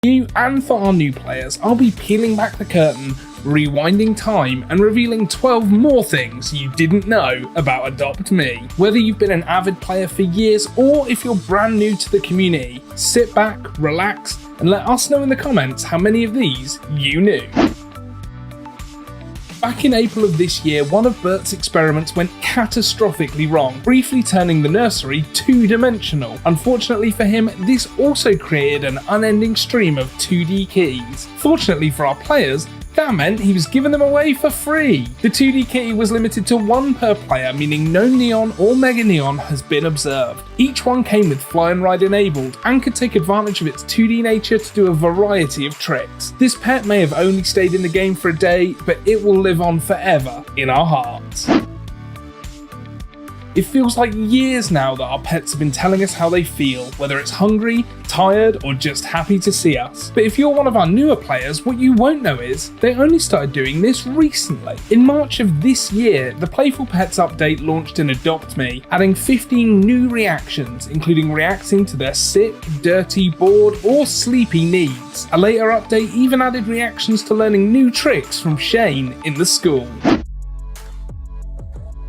You and for our new players, I'll be peeling back the curtain, rewinding time, and revealing 12 more things you didn't know about Adopt Me. Whether you've been an avid player for years or if you're brand new to the community, sit back, relax, and let us know in the comments how many of these you knew. Back in April of this year, one of Bert's experiments went catastrophically wrong, briefly turning the nursery two-dimensional. Unfortunately for him, this also created an unending stream of 2D keys. Fortunately for our players, that meant he was giving them away for free. The 2D key was limited to one per player, meaning no neon or mega neon has been observed. Each one came with fly and ride enabled and could take advantage of its 2D nature to do a variety of tricks. This pet may have only stayed in the game for a day, but it will live on forever in our hearts. It feels like years now that our pets have been telling us how they feel, whether it's hungry, tired, or just happy to see us. But if you're one of our newer players, what you won't know is they only started doing this recently. In March of this year, the Playful Pets update launched in Adopt Me, adding 15 new reactions, including reacting to their sick, dirty, bored, or sleepy needs. A later update even added reactions to learning new tricks from Shane in the school.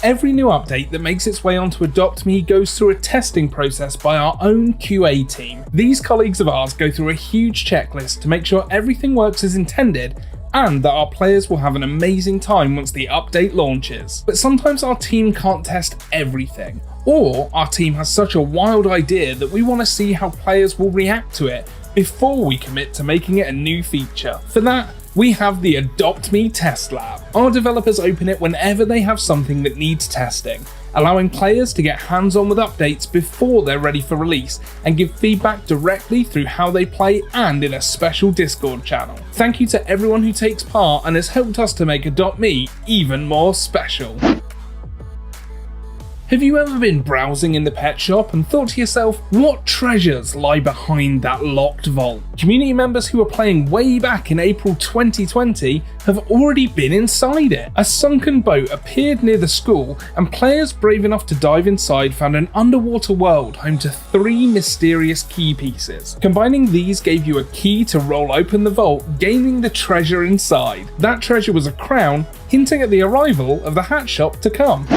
Every new update that makes its way onto Adopt Me goes through a testing process by our own QA team. These colleagues of ours go through a huge checklist to make sure everything works as intended and that our players will have an amazing time once the update launches. But sometimes our team can't test everything, or our team has such a wild idea that we want to see how players will react to it before we commit to making it a new feature. For that, we have the Adopt Me Test Lab. Our developers open it whenever they have something that needs testing, allowing players to get hands-on with updates before they're ready for release and give feedback directly through how they play and in a special Discord channel. Thank you to everyone who takes part and has helped us to make Adopt Me even more special. Have you ever been browsing in the pet shop and thought to yourself, what treasures lie behind that locked vault? Community members who were playing way back in April 2020 have already been inside it. A sunken boat appeared near the school, and players brave enough to dive inside found an underwater world home to 3 mysterious key pieces. Combining these gave you a key to roll open the vault, gaining the treasure inside. That treasure was a crown, hinting at the arrival of the hat shop to come.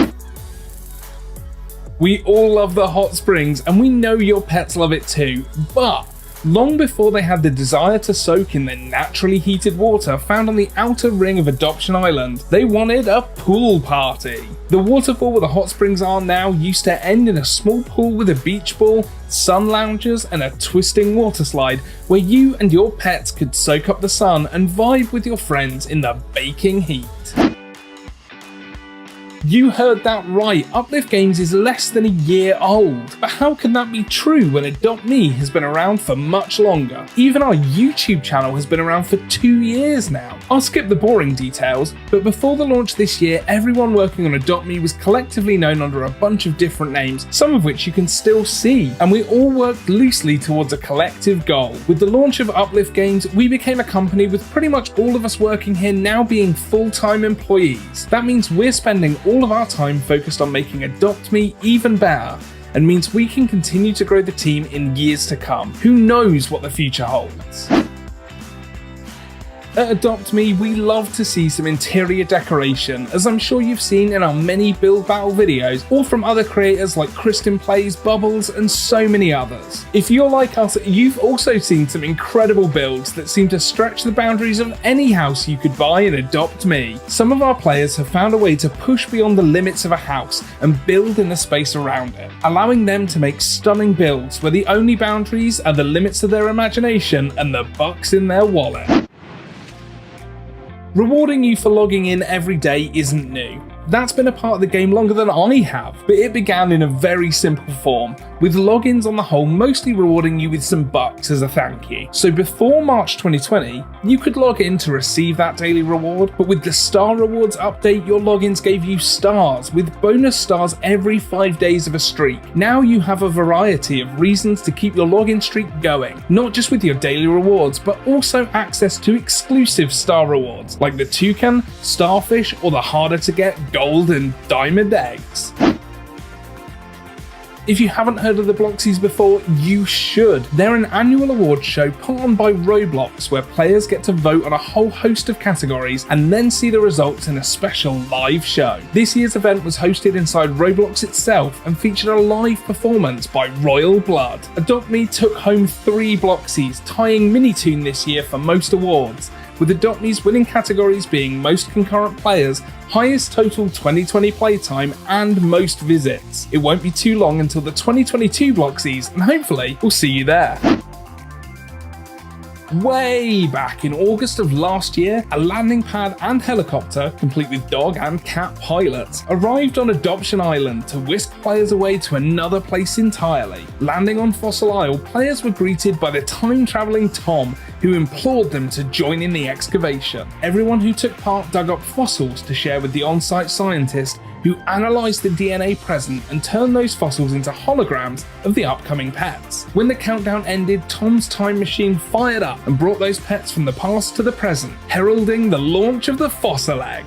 We all love the hot springs, and we know your pets love it too, but long before they had the desire to soak in the naturally heated water found on the outer ring of Adoption Island, they wanted a pool party. The waterfall where the hot springs are now used to end in a small pool with a beach ball, sun loungers, and a twisting water slide where you and your pets could soak up the sun and vibe with your friends in the baking heat. You heard that right, Uplift Games is less than a year old. But how can that be true when Adopt Me has been around for much longer? Even our YouTube channel has been around for 2 years now. I'll skip the boring details, but before the launch this year, everyone working on Adopt Me was collectively known under a bunch of different names, some of which you can still see, and we all worked loosely towards a collective goal. With the launch of Uplift Games, we became a company with pretty much all of us working here now being full-time employees. That means we're spending all of our time focused on making Adopt Me even better, and means we can continue to grow the team in years to come. Who knows what the future holds? At Adopt Me, we love to see some interior decoration, as I'm sure you've seen in our many build battle videos, or from other creators like Kristen Plays, Bubbles, and so many others. If you're like us, you've also seen some incredible builds that seem to stretch the boundaries of any house you could buy in Adopt Me. Some of our players have found a way to push beyond the limits of a house and build in the space around it, allowing them to make stunning builds where the only boundaries are the limits of their imagination and the bucks in their wallet. Rewarding you for logging in every day isn't new. That's been a part of the game longer than I have, but it began in a very simple form, with logins on the whole mostly rewarding you with some bucks as a thank you. So before March 2020, you could log in to receive that daily reward, but with the Star Rewards update, your logins gave you stars, with bonus stars every 5 days of a streak. Now you have a variety of reasons to keep your login streak going, not just with your daily rewards, but also access to exclusive Star Rewards, like the Toucan, Starfish, or the harder to get Gold and Diamond eggs. If you haven't heard of the Bloxies before, you should. They're an annual awards show put on by Roblox where players get to vote on a whole host of categories and then see the results in a special live show. This year's event was hosted inside Roblox itself and featured a live performance by Royal Blood. Adopt Me took home 3 Bloxies, tying Minitoon this year for most awards, with Adopt Me's winning categories being most concurrent players, highest total 2020 playtime, and most visits. It won't be too long until the 2022 Bloxies, and hopefully we'll see you there. Way back in August of last year, a landing pad and helicopter, complete with dog and cat pilots, arrived on Adoption Island to whisk players away to another place entirely. Landing on Fossil Isle, players were greeted by the time-travelling Tom, who implored them to join in the excavation. Everyone who took part dug up fossils to share with the on-site scientist, who analysed the DNA present and turned those fossils into holograms of the upcoming pets. When the countdown ended, Tom's time machine fired up and brought those pets from the past to the present, heralding the launch of the Fossil Egg.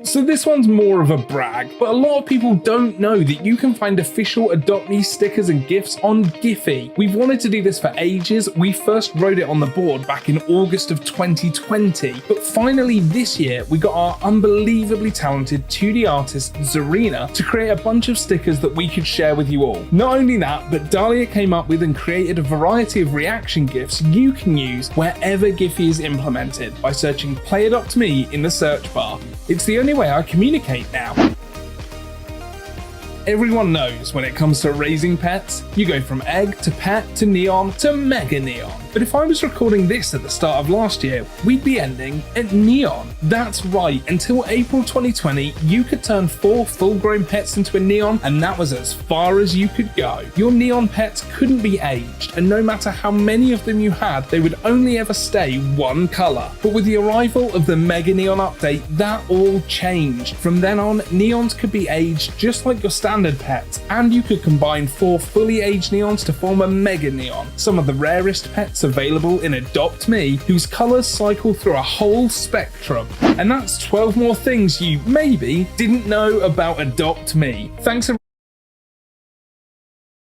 So this one's more of a brag, but a lot of people don't know that you can find official Adopt Me stickers and GIFs on Giphy. We've wanted to do this for ages. We first wrote it on the board back in August of 2020, but finally this year we got our unbelievably talented 2D artist Zarina to create a bunch of stickers that we could share with you all. Not only that, but Dahlia came up with and created a variety of reaction GIFs you can use wherever Giphy is implemented by searching Play Adopt Me in the search bar. It's the only way I communicate now. Everyone knows when it comes to raising pets, you go from egg to pet to neon to mega neon. But if I was recording this at the start of last year, we'd be ending at neon. That's right, until April 2020, you could turn 4 full-grown pets into a neon, and that was as far as you could go. Your neon pets couldn't be aged, and no matter how many of them you had, they would only ever stay one color. But with the arrival of the Mega Neon update, that all changed. From then on, neons could be aged just like your standard pets, and you could combine 4 fully aged neons to form a Mega Neon, some of the rarest pets available in Adopt Me, whose colours cycle through a whole spectrum. And that's 12 more things you maybe didn't know about Adopt Me. Thanks